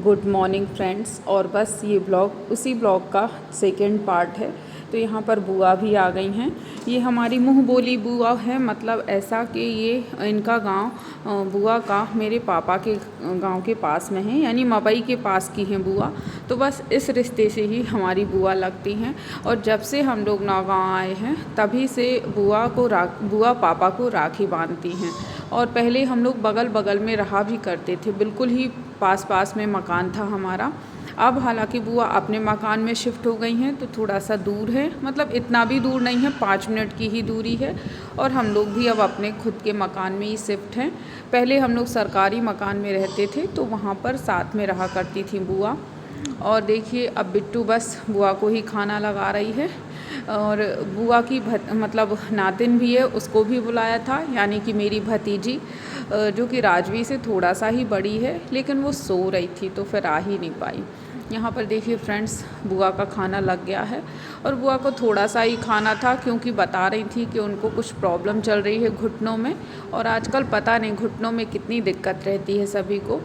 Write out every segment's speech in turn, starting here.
Good morning friends. और बस ये ब्लॉग उसी ब्लॉग का सेकंड पार्ट है। तो यहाँ पर बुआ भी आ गई हैं। ये हमारी मुँह बोली बुआ है, मतलब ऐसा कि ये इनका गांव बुआ का मेरे पापा के गांव के पास में है, यानी मवई के पास की हैं बुआ। तो बस इस रिश्ते से ही हमारी बुआ लगती हैं। और जब से हम लोग नौगांव आए हैं तभी से बुआ पापा को राखी बांधती हैं। और पहले हम लोग बगल बगल में रहा भी करते थे, बिल्कुल ही पास पास में मकान था हमारा। अब हालांकि बुआ अपने मकान में शिफ्ट हो गई हैं, तो थोड़ा सा दूर है, मतलब इतना भी दूर नहीं है, 5 मिनट की ही दूरी है। और हम लोग भी अब अपने खुद के मकान में ही शिफ्ट हैं। पहले हम लोग सरकारी मकान में रहते थे, तो वहाँ पर साथ में रहा करती थी बुआ। और देखिए अब बिट्टू बस बुआ को ही खाना लगा रही है। और बुआ की मतलब नातिन भी है, उसको भी बुलाया था, यानी कि मेरी भतीजी जो कि राजवी से थोड़ा सा ही बड़ी है, लेकिन वो सो रही थी तो फिर आ ही नहीं पाई। यहाँ पर देखिए फ्रेंड्स, बुआ का खाना लग गया है। और बुआ को थोड़ा सा ही खाना था, क्योंकि बता रही थी कि उनको कुछ प्रॉब्लम चल रही है घुटनों में। और आजकल पता नहीं घुटनों में कितनी दिक्कत रहती है सभी को।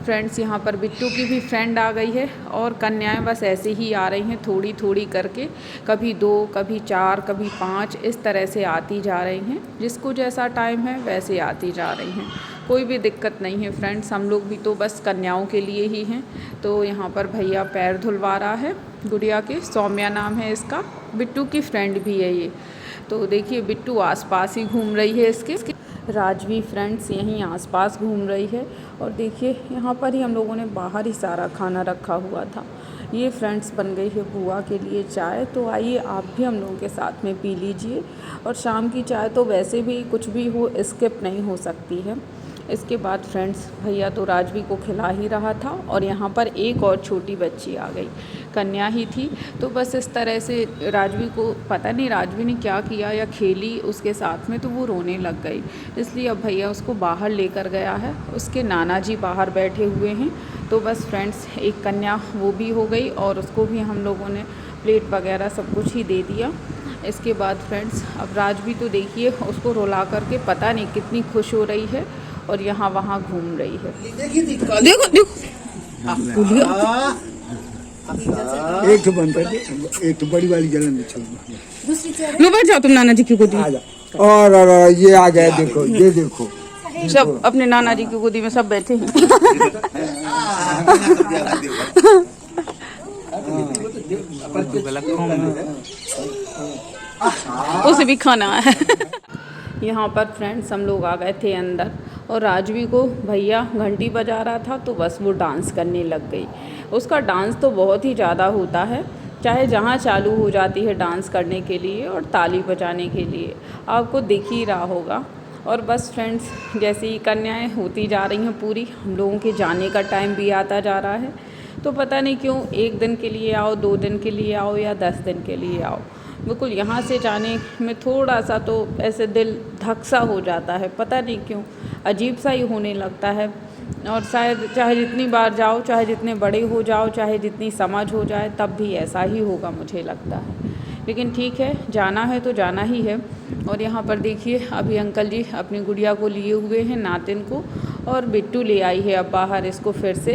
फ्रेंड्स, यहाँ पर बिट्टू की भी फ्रेंड आ गई है। और कन्याएं बस ऐसे ही आ रही हैं थोड़ी थोड़ी करके, कभी 2, कभी 4, कभी 5, इस तरह से आती जा रही हैं। जिसको जैसा टाइम है वैसे आती जा रही हैं, कोई भी दिक्कत नहीं है फ्रेंड्स। हम लोग भी तो बस कन्याओं के लिए ही हैं। तो यहाँ पर भैया पैर धुलवा रहा है गुड़िया के, सौम्या नाम है इसका, बिट्टू की फ्रेंड भी है ये। तो देखिए बिट्टू आसपास ही घूम रही है इसके। राजवी फ्रेंड्स यहीं आसपास घूम रही है। और देखिए यहाँ पर ही हम लोगों ने बाहर ही सारा खाना रखा हुआ था। ये फ्रेंड्स बन गई है बुआ के लिए चाय, तो आइए आप भी हम लोगों के साथ में पी लीजिए। और शाम की चाय तो वैसे भी कुछ भी हो स्किप नहीं हो सकती है। इसके बाद फ्रेंड्स भैया तो राजवी को खिला ही रहा था, और यहाँ पर एक और छोटी बच्ची आ गई, कन्या ही थी। तो बस इस तरह से राजवी को पता नहीं राजवी ने क्या किया या खेली उसके साथ में, तो वो रोने लग गई। इसलिए अब भैया उसको बाहर लेकर गया है, उसके नाना जी बाहर बैठे हुए हैं। तो बस फ्रेंड्स एक कन्या वो भी हो गई, और उसको भी हम लोगों ने प्लेट वगैरह सब कुछ ही दे दिया। इसके बाद फ्रेंड्स अब राजवी तो देखिए उसको रुला करके पता नहीं कितनी खुश हो रही है, और यहाँ वहाँ घूम रही है। देखो देखो एक तो बंद कर दे, एक तो बड़ी वाली जलन में छोड़ दो। लो बैठ जाओ तुम नाना जी की गोदी में। और ये आ गया, देखो ये देखो, सब अपने नाना जी की गोदी में सब बैठे हैं। उसे भी खाना है। यहाँ पर फ्रेंड्स हम लोग आ गए थे अंदर, और राजवी को भैया घंटी बजा रहा था, तो बस वो डांस करने लग गई। उसका डांस तो बहुत ही ज़्यादा होता है, चाहे जहाँ चालू हो जाती है डांस करने के लिए और ताली बजाने के लिए, आपको दिख ही रहा होगा। और बस फ्रेंड्स जैसे ही कन्याएं होती जा रही हैं पूरी, हम लोगों के जाने का टाइम भी आता जा रहा है। तो पता नहीं क्यों 1 दिन के लिए आओ, 2 दिन के लिए आओ, या 10 दिन के लिए आओ, बिल्कुल यहाँ से जाने में थोड़ा सा तो ऐसे दिल धक सा हो जाता है, पता नहीं क्यों अजीब सा ही होने लगता है। और शायद चाहे जितनी बार जाओ, चाहे जितने बड़े हो जाओ, चाहे जितनी समझ हो जाए, तब भी ऐसा ही होगा मुझे लगता है। लेकिन ठीक है, जाना है तो जाना ही है। और यहाँ पर देखिए अभी अंकल जी अपनी गुड़िया को लिए हुए हैं, नातिन को, और बिट्टू ले आई है अब बाहर इसको फिर से।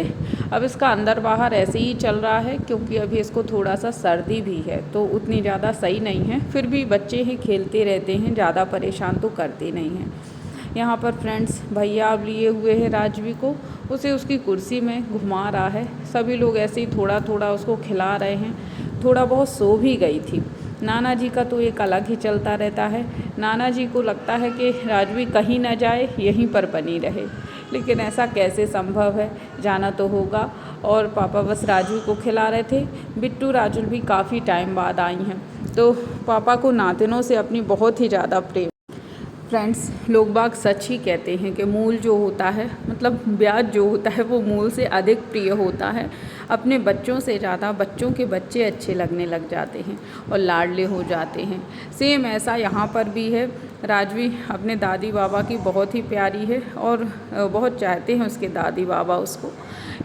अब इसका अंदर बाहर ऐसे ही चल रहा है, क्योंकि अभी इसको थोड़ा सा सर्दी भी है, तो उतनी ज़्यादा सही नहीं है। फिर भी बच्चे हैं, खेलते रहते हैं, ज़्यादा परेशान तो करते नहीं हैं। यहाँ पर फ्रेंड्स भैया अब लिए हुए हैं राजवी को, उसे उसकी कुर्सी में घुमा रहा है। सभी लोग ऐसे ही थोड़ा थोड़ा उसको खिला रहे हैं। थोड़ा बहुत सो भी गई थी। नाना जी का तो एक अलग ही चलता रहता है। नाना जी को लगता है कि राजवी कहीं ना जाए, यहीं पर बनी रहे, लेकिन ऐसा कैसे संभव है, जाना तो होगा। और पापा बस राजवी को खिला रहे थे। बिट्टू राजुल भी काफ़ी टाइम बाद आई हैं, तो पापा को नातिनों से अपनी बहुत ही ज़्यादा प्रेम। फ्रेंड्स लोग बाग सच ही कहते हैं कि मूल जो होता है, मतलब ब्याज जो होता है, वो मूल से अधिक प्रिय होता है। अपने बच्चों से ज़्यादा बच्चों के बच्चे अच्छे लगने लग जाते हैं और लाडले हो जाते हैं। सेम ऐसा यहाँ पर भी है। राजवी अपने दादी बाबा की बहुत ही प्यारी है, और बहुत चाहते हैं उसके दादी बाबा उसको।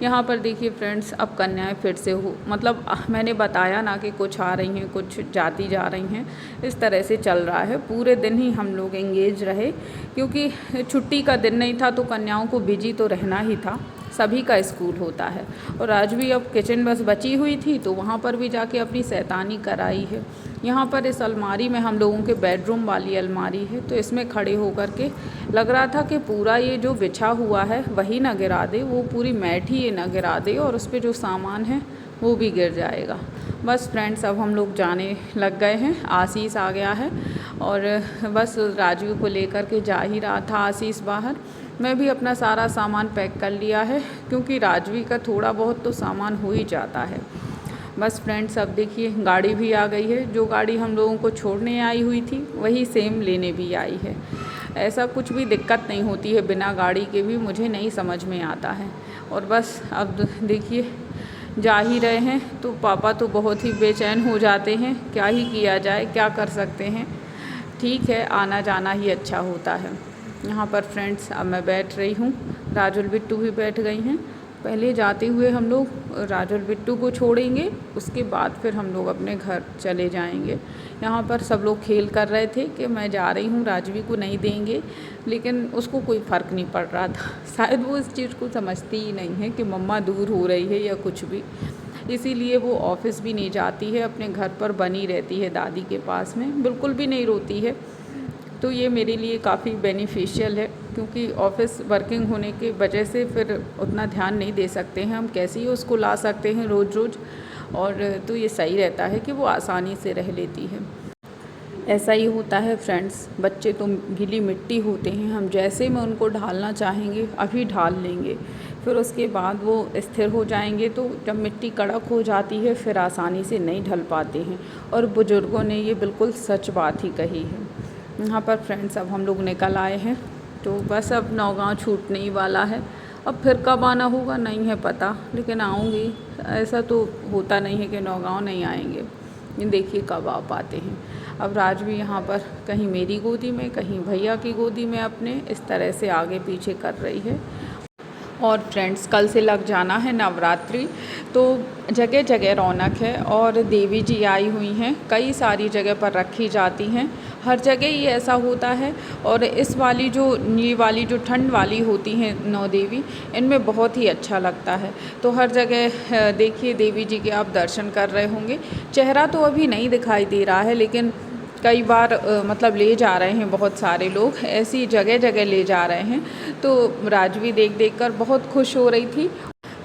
यहाँ पर देखिए फ्रेंड्स अब कन्याएं फिर से हो, मतलब मैंने बताया ना कि कुछ आ रही हैं, कुछ जाती जा रही हैं, इस तरह से चल रहा है। पूरे दिन ही हम लोग एंगेज तेज़ रहे, क्योंकि छुट्टी का दिन नहीं था तो कन्याओं को बिजी तो रहना ही था, सभी का स्कूल होता है। और आज भी अब किचन बस बची हुई थी तो वहाँ पर भी जाके अपनी शैतानी कराई है। यहाँ पर इस अलमारी में, हम लोगों के बेडरूम वाली अलमारी है, तो इसमें खड़े होकर के लग रहा था कि पूरा ये जो बिछा हुआ है वही ना गिरा दे, वो पूरी मैट ही ये ना गिरा दे और उस पर जो सामान है वो भी गिर जाएगा। बस फ्रेंड्स, अब हम लोग जाने लग गए हैं। आशीष आ गया है और बस राजू को लेकर के जा ही रहा था आशीष बाहर। मैं भी अपना सारा सामान पैक कर लिया है, क्योंकि राजवी का थोड़ा बहुत तो सामान हो ही जाता है। बस फ्रेंड्स, अब देखिए गाड़ी भी आ गई है। जो गाड़ी हम लोगों को छोड़ने आई हुई थी वही सेम लेने भी आई है। ऐसा कुछ भी दिक्कत नहीं होती है बिना गाड़ी के भी, मुझे नहीं समझ में आता है। और बस अब देखिए जा ही रहे हैं तो पापा तो बहुत ही बेचैन हो जाते हैं। क्या ही किया जाए, क्या कर सकते हैं। ठीक है, आना जाना ही अच्छा होता है। यहाँ पर फ्रेंड्स अब मैं बैठ रही हूँ, राजुल बिट्टू भी बैठ गई हैं। पहले जाते हुए हम लोग राजुल बिट्टू को छोड़ेंगे, उसके बाद फिर हम लोग अपने घर चले जाएंगे। यहाँ पर सब लोग खेल कर रहे थे कि मैं जा रही हूँ, राजवी को नहीं देंगे, लेकिन उसको कोई फ़र्क नहीं पड़ रहा था। शायद वो इस चीज़ को समझती ही नहीं है कि मम्मा दूर हो रही है या कुछ भी, इसीलिए वो ऑफ़िस भी नहीं जाती है, अपने घर पर बनी रहती है दादी के पास में, बिल्कुल भी नहीं रोती है। तो ये मेरे लिए काफ़ी बेनिफिशियल है, क्योंकि ऑफ़िस वर्किंग होने की वजह से फिर उतना ध्यान नहीं दे सकते हैं हम, कैसे ही उसको ला सकते हैं रोज़ रोज़। और तो ये सही रहता है कि वो आसानी से रह लेती है। ऐसा ही होता है फ्रेंड्स, बच्चे तो गीली मिट्टी होते हैं, हम जैसे में उनको ढालना चाहेंगे अभी ढाल लेंगे, फिर उसके बाद वो स्थिर हो जाएंगे। तो जब मिट्टी कड़क हो जाती है फिर आसानी से नहीं ढल पाते हैं। और बुज़ुर्गों ने ये बिल्कुल सच बात ही कही है। यहाँ पर फ्रेंड्स अब हम लोग निकल आए हैं, तो बस अब नौगांव छूटने ही वाला है। अब फिर कब आना होगा नहीं है पता, लेकिन आऊँगी। ऐसा तो होता नहीं है कि नौगांव नहीं आएंगे, ये देखिए कब आ पाते हैं। अब राज भी यहाँ पर कहीं मेरी गोदी में, कहीं भैया की गोदी में अपने, इस तरह से आगे पीछे कर रही है। और फ्रेंड्स, कल से लग जाना है नवरात्रि, तो जगह जगह रौनक है और देवी जी आई हुई हैं, कई सारी जगह पर रखी जाती हैं। हर जगह ही ऐसा होता है। और इस वाली ये वाली जो ठंड वाली होती हैं 9 देवी, इनमें बहुत ही अच्छा लगता है। तो हर जगह देखिए देवी जी के आप दर्शन कर रहे होंगे। चेहरा तो अभी नहीं दिखाई दे रहा है, लेकिन कई बार मतलब ले जा रहे हैं बहुत सारे लोग, ऐसी जगह जगह ले जा रहे हैं। तो राजवी देख देख कर बहुत खुश हो रही थी।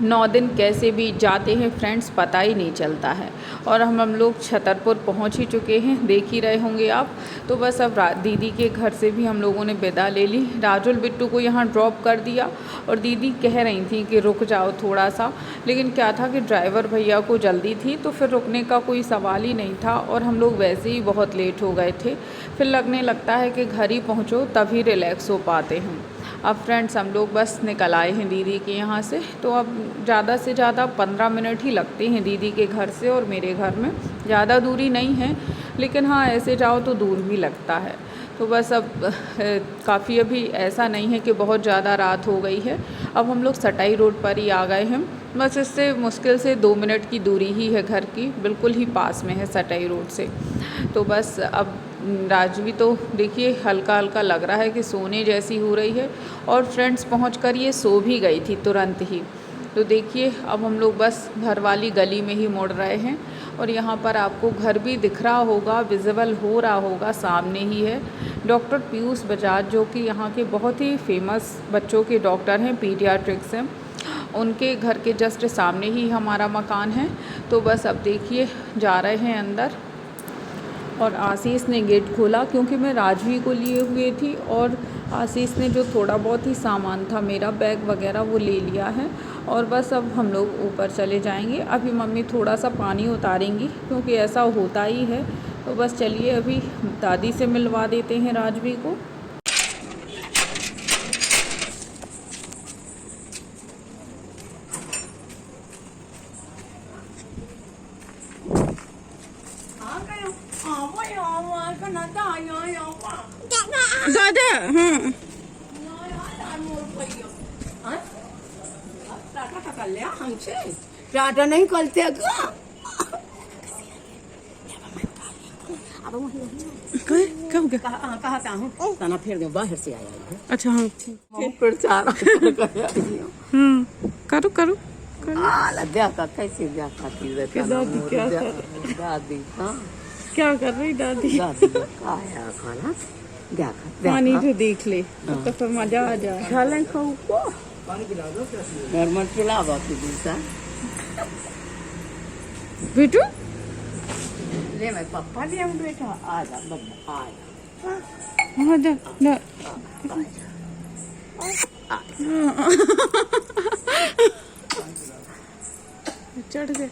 9 दिन कैसे बीत जाते हैं फ्रेंड्स, पता ही नहीं चलता है। और हम लोग छतरपुर पहुंच ही चुके हैं, देख ही रहे होंगे आप। तो बस अब दीदी के घर से भी हम लोगों ने विदा ले ली। राजुल बिट्टू को यहाँ ड्रॉप कर दिया और दीदी कह रही थी कि रुक जाओ थोड़ा सा, लेकिन क्या था कि ड्राइवर भैया को जल्दी थी तो फिर रुकने का कोई सवाल ही नहीं था। और हम लोग वैसे ही बहुत लेट हो गए थे, फिर लगने लगता है कि घर ही पहुँचो तभी रिलैक्स हो पाते हैं। अब फ्रेंड्स हम लोग बस निकल आए हैं दीदी के यहाँ से, तो अब ज़्यादा से ज़्यादा 15 मिनट ही लगते हैं दीदी के घर से और मेरे घर में, ज़्यादा दूरी नहीं है, लेकिन हाँ ऐसे जाओ तो दूर भी लगता है। तो बस अब काफ़ी अभी ऐसा नहीं है कि बहुत ज़्यादा रात हो गई है। अब हम लोग सटाई रोड पर ही आ गए हैं, बस इससे मुश्किल से 2 मिनट की दूरी ही है घर की, बिल्कुल ही पास में है सटाई रोड से। तो बस अब राजवी तो देखिए हल्का हल्का लग रहा है कि सोने जैसी हो रही है। और फ्रेंड्स पहुंचकर ये सो भी गई थी तुरंत ही। तो देखिए अब हम लोग बस घर वाली गली में ही मुड़ रहे हैं। और यहाँ पर आपको घर भी दिख रहा होगा, विजिबल हो रहा होगा, सामने ही है डॉक्टर पीयूष बजाज, जो कि यहाँ के बहुत ही फेमस बच्चों के डॉक्टर हैं, पीडियाट्रिक्स हैं। उनके घर के जस्ट सामने ही हमारा मकान है। तो बस अब देखिए जा रहे हैं अंदर। और आशीष ने गेट खोला क्योंकि मैं राजवी को लिए हुए थी, और आशीष ने जो थोड़ा बहुत ही सामान था मेरा बैग वगैरह वो ले लिया है। और बस अब हम लोग ऊपर चले जाएंगे। अभी मम्मी थोड़ा सा पानी उतारेंगी क्योंकि ऐसा होता ही है। तो बस चलिए अभी दादी से मिलवा देते हैं राजवी को। दादा टाटा नहीं करते क्या हो गया? कहा हूँ तना फिर दो बाहर से आया है अच्छा हाँ फिर चार करो करो ब्याह का कैसे ब्याह का दादी क्या कर दादी हाँ क्या कर रही दादी? दादी का आया खाना ब्याह का पानी तो देख ले तो फिर मजा आ जाए। खा लें खाऊ को नॉर्मल पिलावा की दूसरा बेटू ले मैं पापा ले आऊँ बेटा आजा बब्बा आजा हाँ जा ना चढ़ गए।